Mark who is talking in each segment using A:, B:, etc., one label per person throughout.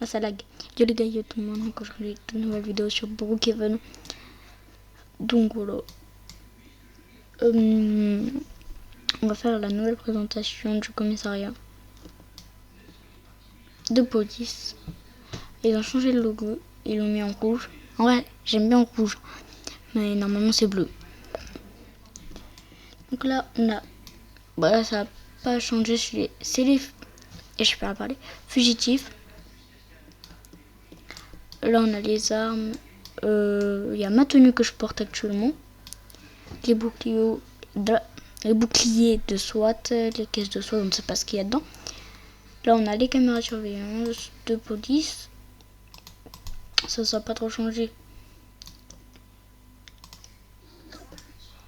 A: Ah, ça lag. Yo les gars, yo tout le monde, encore aujourd'hui une nouvelle vidéo sur Brookhaven. Donc voilà. On va faire la nouvelle présentation du commissariat de police. Ils ont changé le logo, ils l'ont mis en rouge. En vrai, j'aime bien en rouge, mais normalement c'est bleu. Donc là, on a... Voilà, ça n'a pas changé. C'est les... Et je peux pas parler. Fugitifs. Là, on a les armes. Il y a ma tenue que je porte actuellement. Les boucliers de SWAT, les caisses de SWAT, on ne sait pas ce qu'il y a dedans. Là, on a les caméras de surveillance de police. Ça n'a pas trop changé.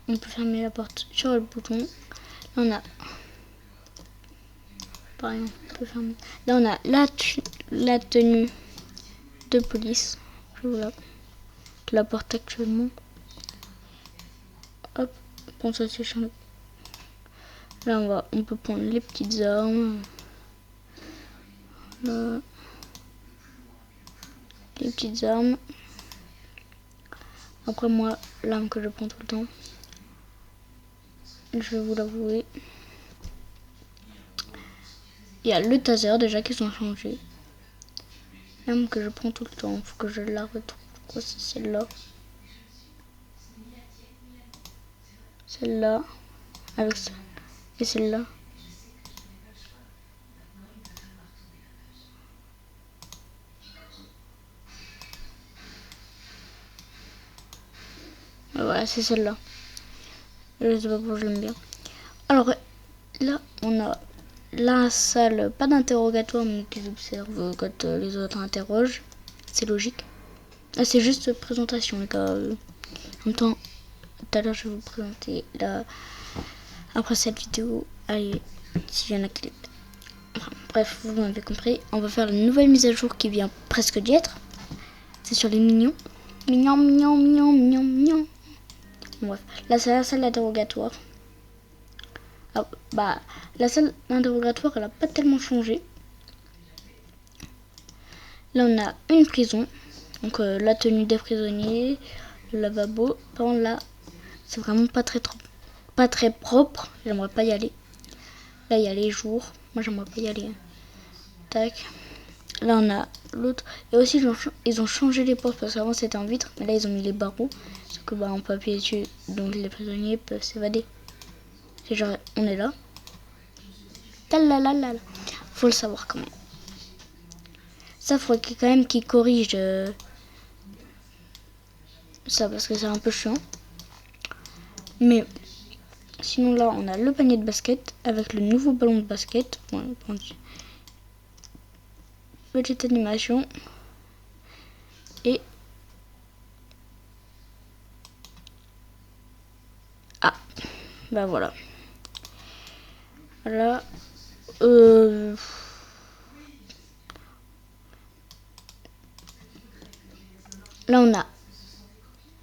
A: On peut fermer la porte sur le bouton. Là, on a... Pareil, on peut fermer. Là, on a la tenue de police. Je vous la porte actuellement. Hop, bon, ça c'est changé. Là, on peut prendre les petites armes. Là, les petites armes. Après, moi, l'arme que je prends tout le temps, je vais vous l'avouer. Il y a le taser déjà qu'ils ont changé. L'arme que je prends tout le temps, faut que je la retrouve. Quoi, c'est celle-là. Celle-là. Avec ça. Et celle-là. Voilà, c'est celle-là. Je sais pas pourquoi je l'aime bien. Alors, là, on a la salle, pas d'interrogatoire, mais qu'ils observent quand les autres interrogent. C'est logique. Là, c'est juste présentation, les gars. En même temps, tout à l'heure, je vais vous présenter la... Après cette vidéo, allez, s'il y en a qui... Enfin, bref, vous m'avez compris. On va faire la nouvelle mise à jour qui vient presque d'y être. C'est sur les mignons. Mignon, mignon, mignon, mignon, mignon. Bref, là, c'est la salle d'interrogatoire. Ah, bah, la salle d'interrogatoire, elle a pas tellement changé. Là, on a une prison. Donc, la tenue des prisonniers, le lavabo. Par contre, là, c'est vraiment pas très propre. J'aimerais pas y aller. Là, il y a les jours. Moi, j'aimerais pas y aller. Tac. Là, on a l'autre. Et aussi, ils ont changé les portes parce qu'avant, c'était en vitre. Mais là, ils ont mis les barreaux. Sauf que, bah, on peut appuyer dessus. Donc, les prisonniers peuvent s'évader. C'est genre, on est là. Talalala. Faut le savoir quand même. Ça, faudrait quand même qu'ils corrigent ça parce que c'est un peu chiant. Mais sinon, là, on a le panier de basket avec le nouveau ballon de basket. Bon, petite animation. Et... Ah, bah voilà. Voilà. Là, on a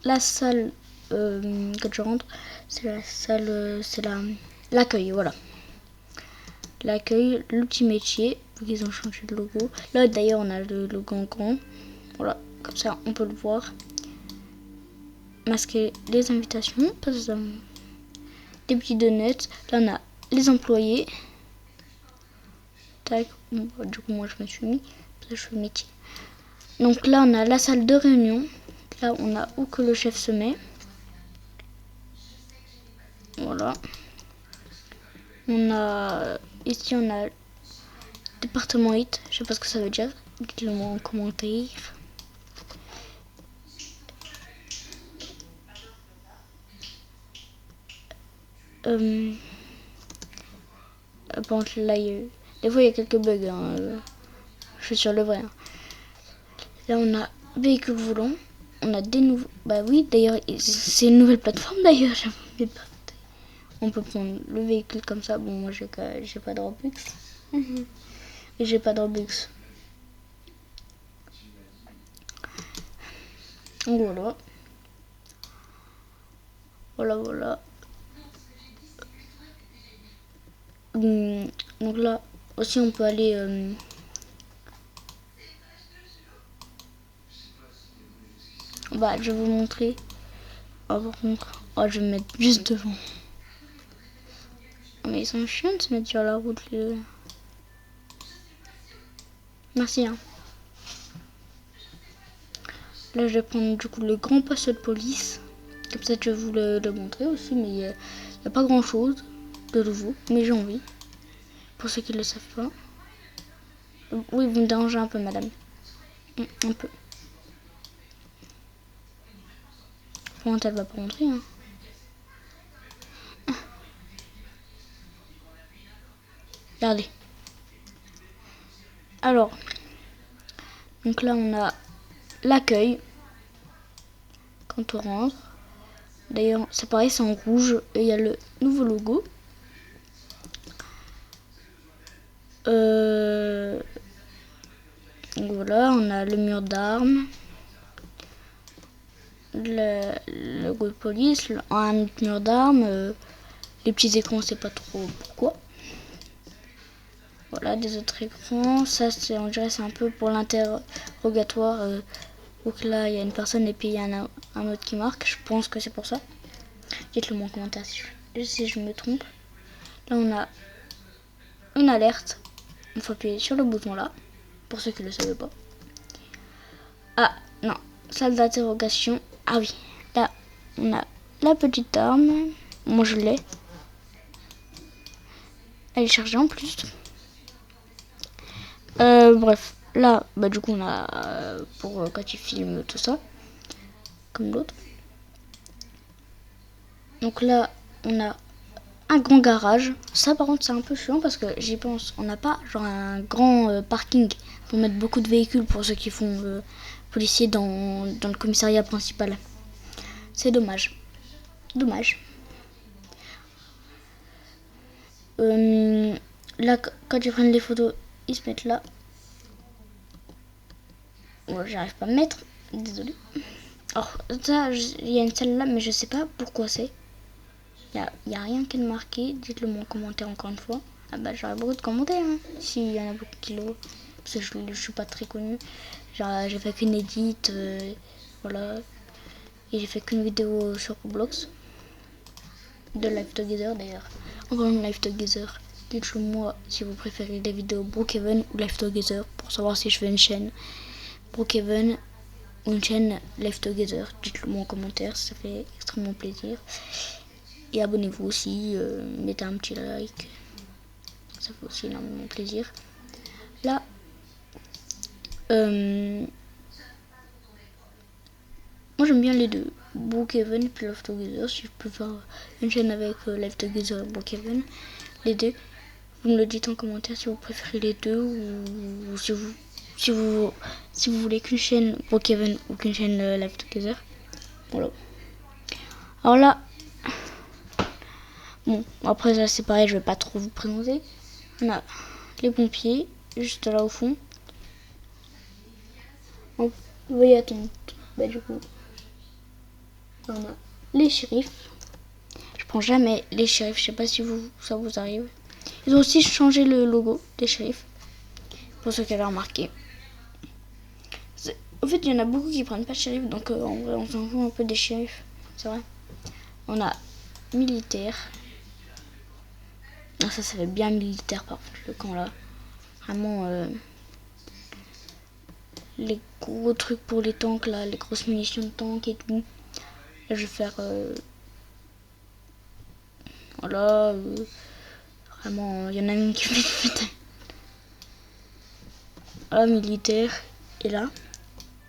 A: la salle quand je rentre. C'est la salle, c'est l'accueil, voilà. L'accueil, l'outil métier. Ils ont changé de logo. Là, d'ailleurs, on a le logo en grand. Voilà, comme ça, on peut le voir. Masquer les invitations. Des petits donuts. Là, on a les employés. Tac. Bon, du coup, moi, je me suis mis. Je fais le métier. Donc là, on a la salle de réunion. Là, on a où que le chef se met. Voilà. On a... Ici, on a... Département HIT. Je sais pas ce que ça veut dire. Dites-le moi en commentaire. Bon, là, des fois, il y a quelques bugs. Hein. Je suis sur le vrai. Hein. Là, on a véhicule volant. On a des nouveaux... Bah oui, d'ailleurs, c'est une nouvelle plateforme, d'ailleurs. On peut prendre le véhicule comme ça. Bon, moi, j'ai pas de Robux. Et j'ai pas de Robux. Donc, voilà. Voilà. Donc là, aussi, on peut aller... Bah, je vais vous montrer. Oh, par contre, oh, je vais me mettre juste devant. Oh, mais ils sont chiants de se mettre sur la route, les deux. Merci, hein. Là, je vais prendre du coup le grand poste de police. Comme ça, je vais vous le montrer aussi, mais il n'y a pas grand chose de nouveau, mais j'ai envie. Pour ceux qui ne le savent pas. Oui, vous me dérangez un peu, madame. Un peu. Bon, elle va pas rentrer, hein. Regardez. Alors, donc là, on a l'accueil quand on rentre. D'ailleurs, c'est pareil, c'est en rouge et il y a le nouveau logo. Donc voilà, on a le mur d'armes, le logo de police, un autre mur d'armes, les petits écrans, on sait pas trop pourquoi. Voilà, des autres écrans. Ça, c'est, on dirait, c'est un peu pour l'interrogatoire. Donc là, il y a une personne et puis il y a un autre qui marque. Je pense que c'est pour ça. Dites-le moi en commentaire si je me trompe. Là, on a une alerte. Il faut appuyer sur le bouton là, pour ceux qui ne le savaient pas. Ah, non, salle d'interrogation. Ah oui, là, on a la petite arme. Moi, je l'ai. Elle est chargée en plus. Bref, là, bah du coup, on a pour quand tu filmes tout ça, comme l'autre. Donc là, on a un grand garage. Ça, par contre, c'est un peu chiant parce que j'y pense. On n'a pas genre un grand parking pour mettre beaucoup de véhicules pour ceux qui font policiers dans le commissariat principal. C'est dommage. Dommage. Là, quand ils prennent les photos, ils se mettent là. Bon, j'arrive pas à me mettre. Désolée. Alors, ça, il y a une salle là, mais je sais pas pourquoi c'est. Il y a rien qui est marqué. Dites-le moi en commentaire encore une fois. Ah bah, j'aurais beaucoup de commentaires. Hein, s'il y en a beaucoup qui l'ont. Parce que je suis pas très connue. J'ai fait qu'une edit. Voilà. Et j'ai fait qu'une vidéo sur Roblox. De Live Together d'ailleurs. En parlant de Live Together, dites-le moi si vous préférez les vidéos Brookhaven ou Live Together pour savoir si je fais une chaîne Brookhaven ou une chaîne Live Together. Dites-le moi en commentaire, ça fait extrêmement plaisir. Et abonnez-vous aussi, mettez un petit like, ça fait aussi énormément plaisir. Là, moi j'aime bien les deux, Brookhaven et puis Live Together. Si je peux faire une chaîne avec Live Together et Brookhaven, les deux. Vous me le dites en commentaire si vous préférez les deux ou si vous voulez qu'une chaîne Brookhaven ou qu'une chaîne Live Together. Voilà. Alors là, bon, après ça c'est pareil, je vais pas trop vous présenter. On a les pompiers, juste là au fond. Vous voyez, attends, bah du coup, on a les shérifs. Je prends jamais les shérifs, je sais pas si ça vous arrive. Ils ont aussi changé le logo des shérifs, pour ceux qui avaient remarqué. En fait, il y en a beaucoup qui prennent pas de shérif, donc en vrai, on s'en fout un peu des shérifs, c'est vrai. On a militaire. Ah, ça fait bien militaire par contre, le camp là. Vraiment, les gros trucs pour les tanks là, les grosses munitions de tank et tout. Là, je vais faire. Voilà. Vraiment, il y en a une qui fait putain. Là, militaire. Et là,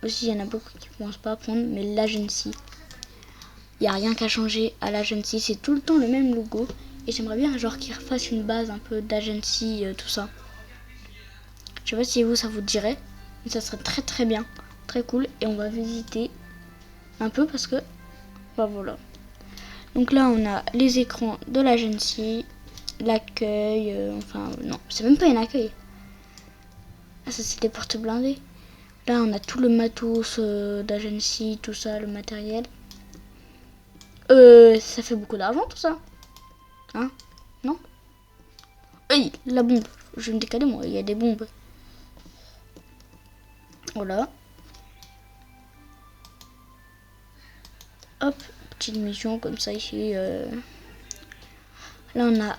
A: aussi, il y en a beaucoup qui ne pensent pas prendre, mais l'agency. Il n'y a rien qu'à changer à l'agency, c'est tout le temps le même logo. Et j'aimerais bien genre qu'ils refassent une base un peu d'agency, tout ça. Je sais pas si vous ça vous dirait, mais ça serait très très bien, très cool. Et on va visiter un peu parce que, bah voilà. Donc là on a les écrans de l'agency, l'accueil, enfin non, c'est même pas un accueil. Ah ça c'est des portes blindées. Là on a tout le matos d'agency, tout ça, le matériel. Ça fait beaucoup d'argent tout ça. Hein? Non? Hey, la bombe. Je vais me décaler moi, il y a des bombes. Voilà. hop, petite mission comme ça ici. Là on a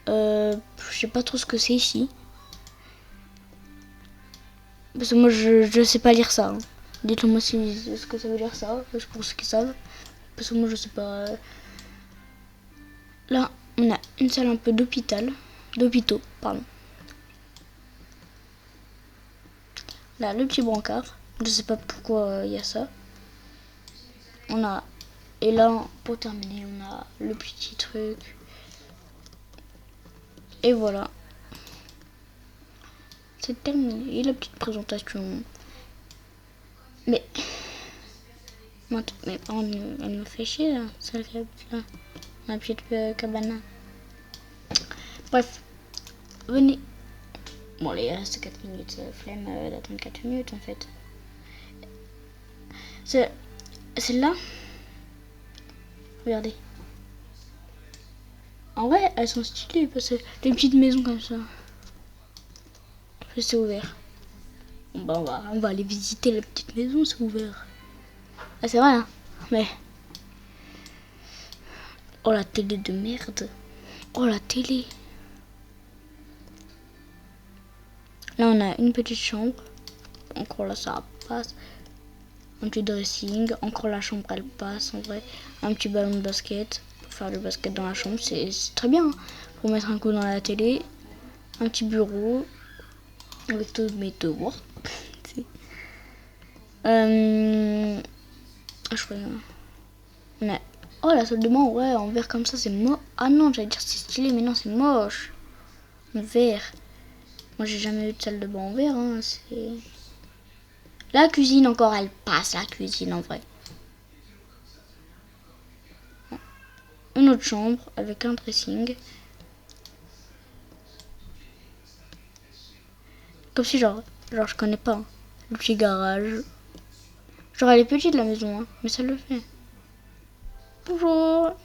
A: je sais pas trop ce que c'est ici. Parce que moi je sais pas lire ça. Hein. Dites-le moi si ce que ça veut dire ça, pour ceux qui savent. Parce que moi je sais pas. Là on a une salle un peu d'hôpitaux, pardon. Là le petit brancard, je sais pas pourquoi il y a ça. On a, et là pour terminer on a le petit truc. Et voilà. C'est terminé. Et la petite présentation. Mais mes parents, elle me fait chier là, celle qui habite là. Ma petite cabane. Bref, venez. Bon, là, il reste 4 minutes. Flemme d'attendre 4 minutes en fait. Celle-là, regardez. En vrai, elles sont stylées parce que des petites maisons comme ça. C'est ouvert. Bon, bah, on va aller visiter la petite maison, c'est ouvert. Ah, c'est vrai, hein. Mais. Oh, la télé de merde. Oh, la télé. Là, on a une petite chambre. Encore là, ça passe. Un petit dressing. Encore la chambre, elle passe en vrai. Un petit ballon de basket. Pour faire le basket dans la chambre, c'est très bien. Hein. Pour mettre un coup dans la télé. Un petit bureau. Avec tous mes devoirs. Je crois. On a... Oh, la salle de bain, ouais, en verre comme ça, c'est moche. Ah non, j'allais dire c'est stylé, mais non, c'est moche. En verre. Moi, j'ai jamais eu de salle de bain en verre. Hein, c'est... La cuisine, encore, elle passe, la cuisine, en vrai. Une autre chambre avec un dressing. Comme si, genre je connais pas. Hein. Le petit garage. Genre, elle est petite, la maison, hein, mais ça le fait. Bonjour.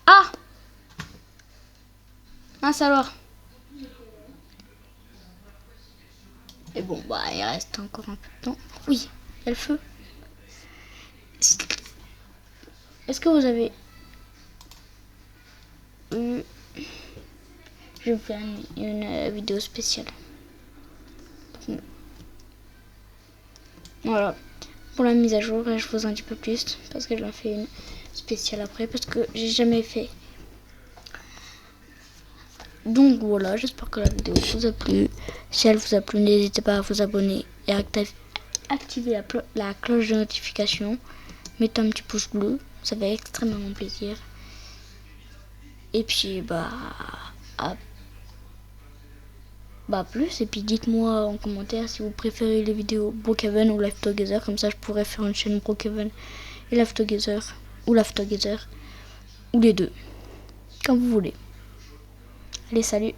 A: Ah! Mince alors. Et bon, bah, il reste encore un peu de temps. Oui, il y a le feu. Est-ce que vous avez eu... Je vais vous faire une vidéo spéciale. Voilà. Pour la mise à jour, je vous en dis pas plus. Parce que j'en fais une spéciale après. Parce que j'ai jamais fait. Donc voilà, j'espère que la vidéo vous a plu. Si elle vous a plu, n'hésitez pas à vous abonner et à activer la cloche de notification. Mettez un petit pouce bleu, ça fait extrêmement plaisir. Et puis bah plus. Et puis dites-moi en commentaire si vous préférez les vidéos Brookhaven ou Life Together. Comme ça je pourrais faire une chaîne Brookhaven et Life Together. Ou Life Together. Ou les deux. Comme vous voulez. Allez, salut.